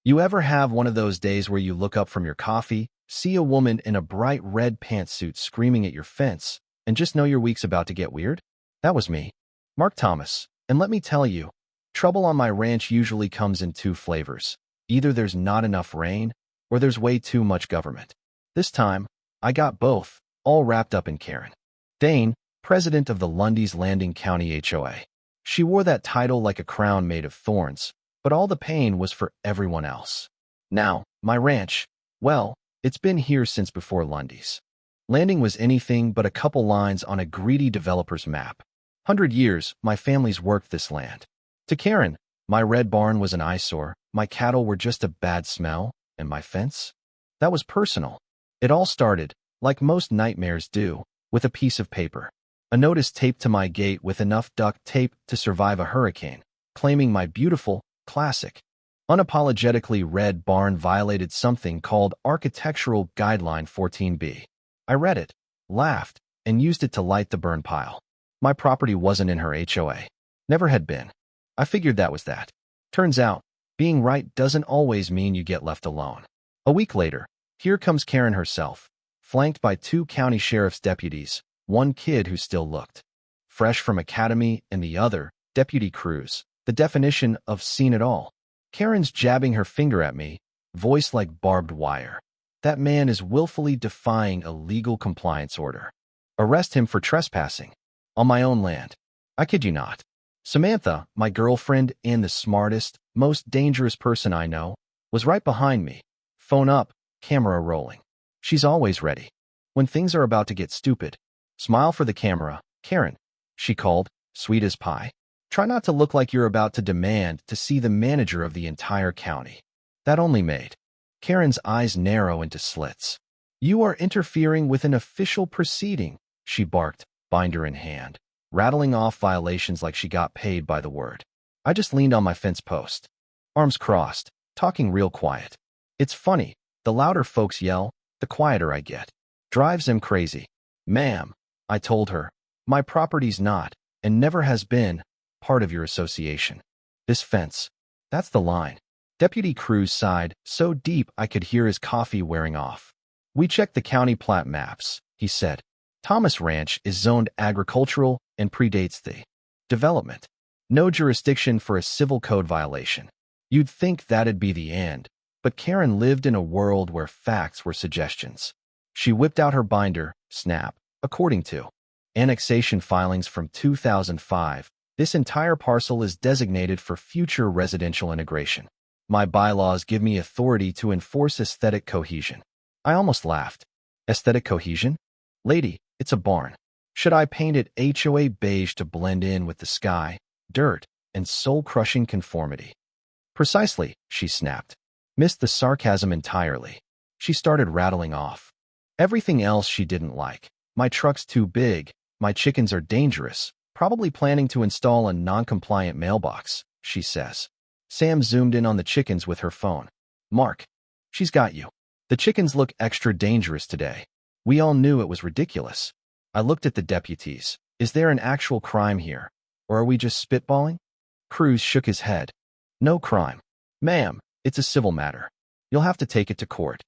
You ever have one of those days where you look up from your coffee, see a woman in a bright red pantsuit screaming at your fence, and just know your week's about to get weird? That was me, Mark Thomas. And let me tell you, trouble on my ranch usually comes in two flavors. Either there's not enough rain, or there's way too much government. This time, I got both, all wrapped up in Karen Dane, president of the Lundy's Landing County HOA. She wore that title like a crown made of thorns, but all the pain was for everyone else. Now, my ranch, well, it's been here since before Lundy's Landing was anything but a couple lines on a greedy developer's map. 100 years, my family's worked this land. To Karen, my red barn was an eyesore, my cattle were just a bad smell, and my fence? That was personal. It all started, like most nightmares do, with a piece of paper. A notice taped to my gate with enough duct tape to survive a hurricane, claiming my beautiful, classic, unapologetically red barn violated something called Architectural Guideline 14B. I read it, laughed, and used it to light the burn pile. My property wasn't in her HOA. Never had been. I figured that was that. Turns out, being right doesn't always mean you get left alone. A week later, here comes Karen herself, flanked by two county sheriff's deputies, one kid who still looked fresh from academy and the other, Deputy Cruz, the definition of seen it all. Karen's jabbing her finger at me, voice like barbed wire. That man is willfully defying a legal compliance order. Arrest him for trespassing. On my own land. I kid you not. Samantha, my girlfriend and the smartest, most dangerous person I know, was right behind me. Phone up, camera rolling. She's always ready. When things are about to get stupid. Smile for the camera, Karen, she called, sweet as pie. Try not to look like you're about to demand to see the manager of the entire county. That only made Karen's eyes narrow into slits. You are interfering with an official proceeding, she barked, binder in hand, rattling off violations like she got paid by the word. I just leaned on my fence post, arms crossed, talking real quiet. It's funny, the louder folks yell, the quieter I get. Drives them crazy. Ma'am, I told her, my property's not, and never has been, part of your association. This fence, that's the line. Deputy Cruz sighed, so deep I could hear his coffee wearing off. We checked the county plat maps, he said. Thomas Ranch is zoned agricultural and predates the development. No jurisdiction for a civil code violation. You'd think that'd be the end, but Karen lived in a world where facts were suggestions. She whipped out her binder, snap, according to annexation filings from 2005. This entire parcel is designated for future residential integration. My bylaws give me authority to enforce aesthetic cohesion. I almost laughed. Aesthetic cohesion? Lady, it's a barn. Should I paint it HOA beige to blend in with the sky, dirt, and soul-crushing conformity? Precisely, she snapped. Missed the sarcasm entirely. She started rattling off everything else she didn't like. My truck's too big, my chickens are dangerous, probably planning to install a non-compliant mailbox, she says. Sam zoomed in on the chickens with her phone. Mark, she's got you. The chickens look extra dangerous today. We all knew it was ridiculous. I looked at the deputies. Is there an actual crime here? Or are we just spitballing? Cruz shook his head. No crime. Ma'am, it's a civil matter. You'll have to take it to court.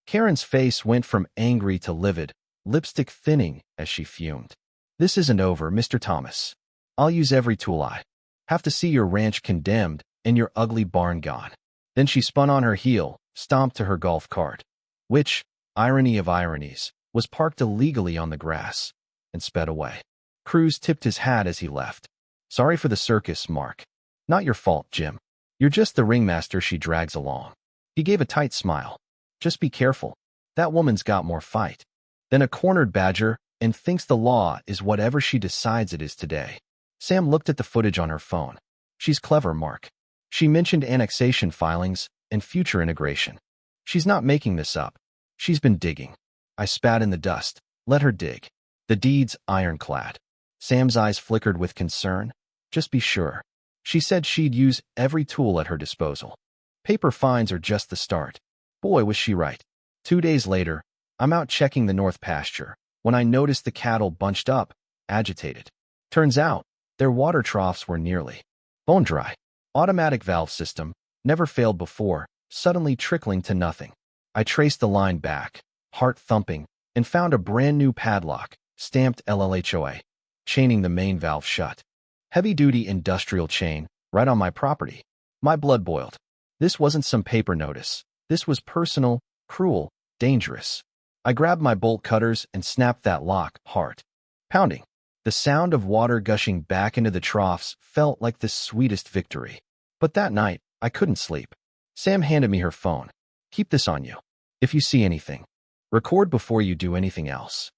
Karen's face went from angry to livid, lipstick thinning as she fumed. This isn't over, Mr. Thomas. I'll use every tool I have to see your ranch condemned and your ugly barn gone. Then she spun on her heel, stomped to her golf cart, which, irony of ironies, was parked illegally on the grass, and sped away. Cruz tipped his hat as he left. Sorry for the circus, Mark. Not your fault, Jim. You're just the ringmaster she drags along. He gave a tight smile. Just be careful. That woman's got more fight than a cornered badger and thinks the law is whatever she decides it is today. Sam looked at the footage on her phone. She's clever, Mark. She mentioned annexation filings and future integration. She's not making this up. She's been digging. I spat in the dust. Let her dig. The deed's ironclad. Sam's eyes flickered with concern. Just be sure. She said she'd use every tool at her disposal. Paper fines are just the start. Boy, was she right. 2 days later, I'm out checking the north pasture when I noticed the cattle bunched up, agitated. Turns out, their water troughs were nearly bone dry. Automatic valve system, never failed before, suddenly trickling to nothing. I traced the line back, heart thumping, and found a brand new padlock, stamped LLHOA, chaining the main valve shut. Heavy-duty industrial chain, right on my property. My blood boiled. This wasn't some paper notice. This was personal, cruel, dangerous. I grabbed my bolt cutters and snapped that lock, heart pounding. The sound of water gushing back into the troughs felt like the sweetest victory. But that night, I couldn't sleep. Sam handed me her phone. Keep this on you. If you see anything, record before you do anything else.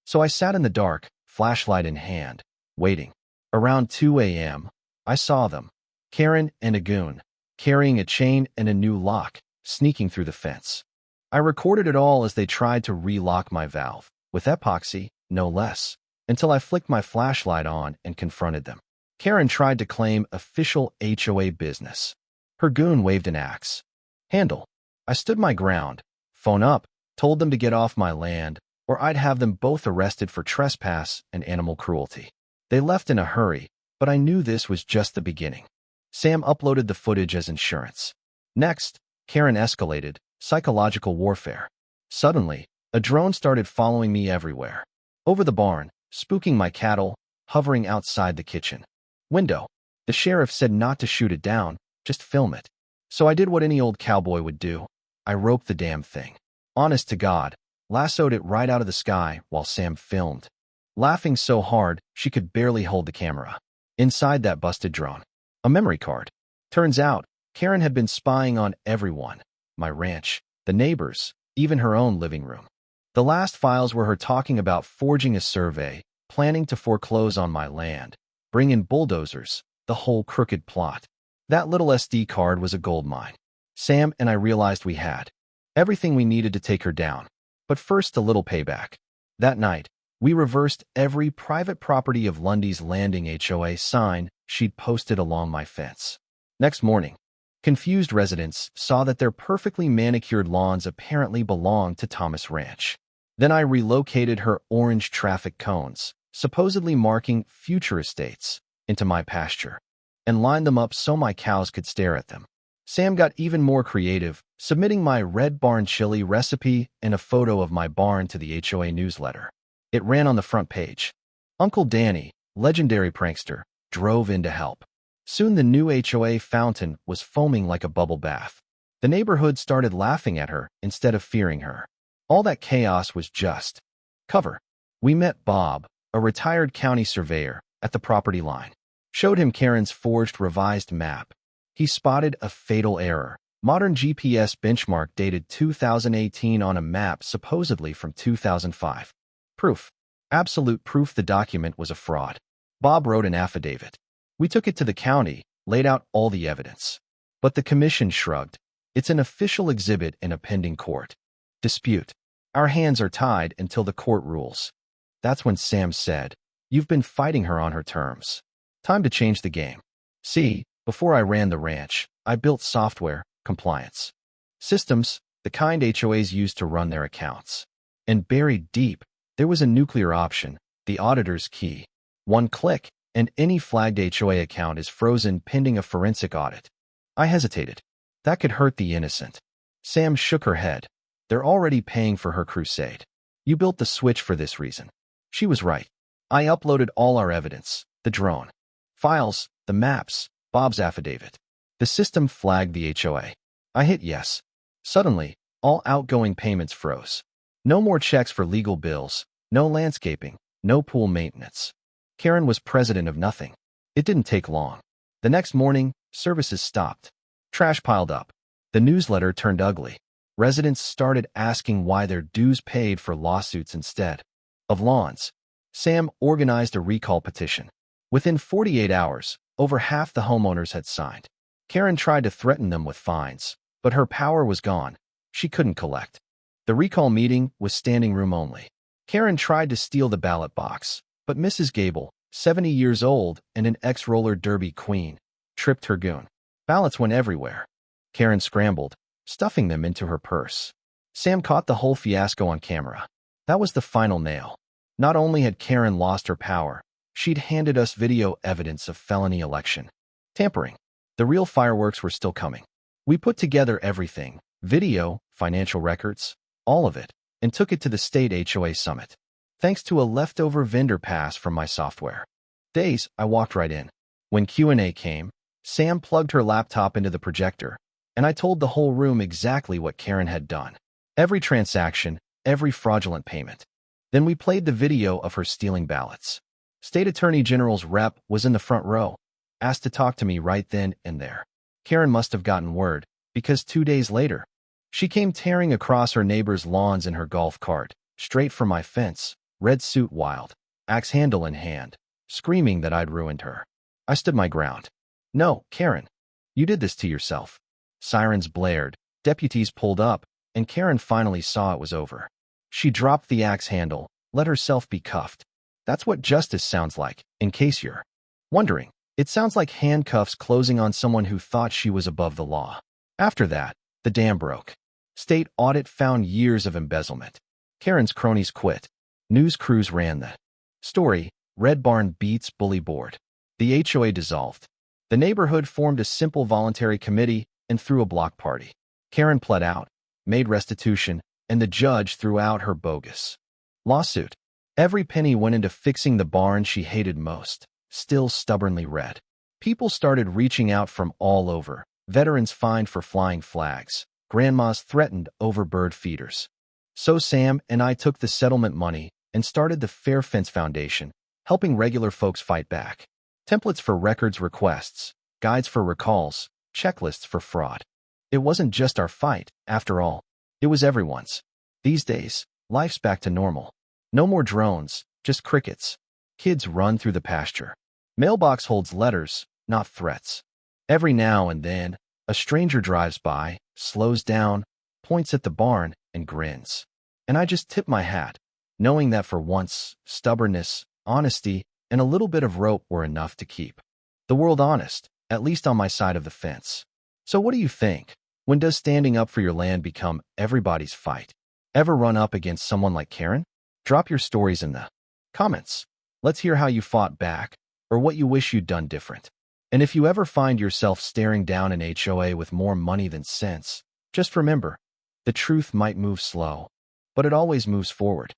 So I sat in the dark, flashlight in hand, waiting. Around 2 a.m., I saw them. Karen and a goon, carrying a chain and a new lock, sneaking through the fence. I recorded it all as they tried to relock my valve, with epoxy, no less, until I flicked my flashlight on and confronted them. Karen tried to claim official HOA business. Her goon waved an axe. Handle. I stood my ground. Phone up, told them to get off my land, or I'd have them both arrested for trespass and animal cruelty. They left in a hurry, but I knew this was just the beginning. Sam uploaded the footage as insurance. Next, Karen escalated, psychological warfare. Suddenly, a drone started following me everywhere. Over the barn, spooking my cattle, hovering outside the kitchen window. The sheriff said not to shoot it down, just film it. So I did what any old cowboy would do. I roped the damn thing. Honest to God, lassoed it right out of the sky while Sam filmed, laughing so hard she could barely hold the camera. Inside that busted drone, a memory card. Turns out, Karen had been spying on everyone. My ranch, the neighbors, even her own living room. The last files were her talking about forging a survey, planning to foreclose on my land, bring in bulldozers, the whole crooked plot. That little SD card was a goldmine. Sam and I realized we had everything we needed to take her down. But first, a little payback. That night, we reversed every private property of Lundy's Landing HOA sign she'd posted along my fence. Next morning, confused residents saw that their perfectly manicured lawns apparently belonged to Thomas Ranch. Then I relocated her orange traffic cones, supposedly marking future estates, into my pasture, and lined them up so my cows could stare at them. Sam got even more creative, submitting my red barn chili recipe and a photo of my barn to the HOA newsletter. It ran on the front page. Uncle Danny, legendary prankster, drove in to help. Soon the new HOA fountain was foaming like a bubble bath. The neighborhood started laughing at her instead of fearing her. All that chaos was just cover. We met Bob, a retired county surveyor, at the property line. Showed him Karen's forged revised map. He spotted a fatal error. Modern GPS benchmark dated 2018 on a map supposedly from 2005. Proof. Absolute proof the document was a fraud. Bob wrote an affidavit. We took it to the county, laid out all the evidence. But the commission shrugged. It's an official exhibit in a pending court dispute. Our hands are tied until the court rules. That's when Sam said, "You've been fighting her on her terms. Time to change the game." See, before I ran the ranch, I built software, compliance systems, the kind HOAs use to run their accounts. And buried deep, there was a nuclear option, the auditor's key. One click, and any flagged HOA account is frozen pending a forensic audit. I hesitated. That could hurt the innocent. Sam shook her head. They're already paying for her crusade. You built the switch for this reason. She was right. I uploaded all our evidence, the drone files, the maps, Bob's affidavit. The system flagged the HOA. I hit yes. Suddenly, all outgoing payments froze. No more checks for legal bills, no landscaping, no pool maintenance. Karen was president of nothing. It didn't take long. The next morning, services stopped. Trash piled up. The newsletter turned ugly. Residents started asking why their dues paid for lawsuits instead of lawns. Sam organized a recall petition. Within 48 hours, over half the homeowners had signed. Karen tried to threaten them with fines, but her power was gone. She couldn't collect. The recall meeting was standing room only. Karen tried to steal the ballot box, but Mrs. Gable, 70 years old and an ex-roller derby queen, tripped her goon. Ballots went everywhere. Karen scrambled, stuffing them into her purse. Sam caught the whole fiasco on camera. That was the final nail. Not only had Karen lost her power, she'd handed us video evidence of felony election tampering. The real fireworks were still coming. We put together everything, video, financial records, all of it, and took it to the state HOA summit. Thanks to a leftover vendor pass from my software. Days, I walked right in. When Q&A came, Sam plugged her laptop into the projector, and I told the whole room exactly what Karen had done. Every transaction, every fraudulent payment. Then we played the video of her stealing ballots. State Attorney General's rep was in the front row, asked to talk to me right then and there. Karen must have gotten word, because 2 days later, she came tearing across her neighbor's lawns in her golf cart, straight for my fence, red suit wild, axe handle in hand, screaming that I'd ruined her. I stood my ground. No, Karen, you did this to yourself. Sirens blared, deputies pulled up, and Karen finally saw it was over. She dropped the axe handle, let herself be cuffed. That's what justice sounds like, in case you're wondering. It sounds like handcuffs closing on someone who thought she was above the law. After that, the dam broke. State audit found years of embezzlement. Karen's cronies quit. News crews ran the story. Red Barn beats Bully Board. The HOA dissolved. The neighborhood formed a simple voluntary committee and threw a block party. Karen pled out, made restitution, and the judge threw out her bogus lawsuit. Every penny went into fixing the barn she hated most, still stubbornly red. People started reaching out from all over. Veterans fined for flying flags. Grandmas threatened over bird feeders. So Sam and I took the settlement money and started the Fair Fence Foundation, helping regular folks fight back. Templates for records requests, guides for recalls, checklists for fraud. It wasn't just our fight, after all. It was everyone's. These days, life's back to normal. No more drones, just crickets. Kids run through the pasture. Mailbox holds letters, not threats. Every now and then, a stranger drives by, slows down, points at the barn, and grins. And I just tip my hat, knowing that for once, stubbornness, honesty, and a little bit of rope were enough to keep the world honest, at least on my side of the fence. So what do you think? When does standing up for your land become everybody's fight? Ever run up against someone like Karen? Drop your stories in the comments. Let's hear how you fought back, or what you wish you'd done different. And if you ever find yourself staring down an HOA with more money than sense, just remember, the truth might move slow, but it always moves forward.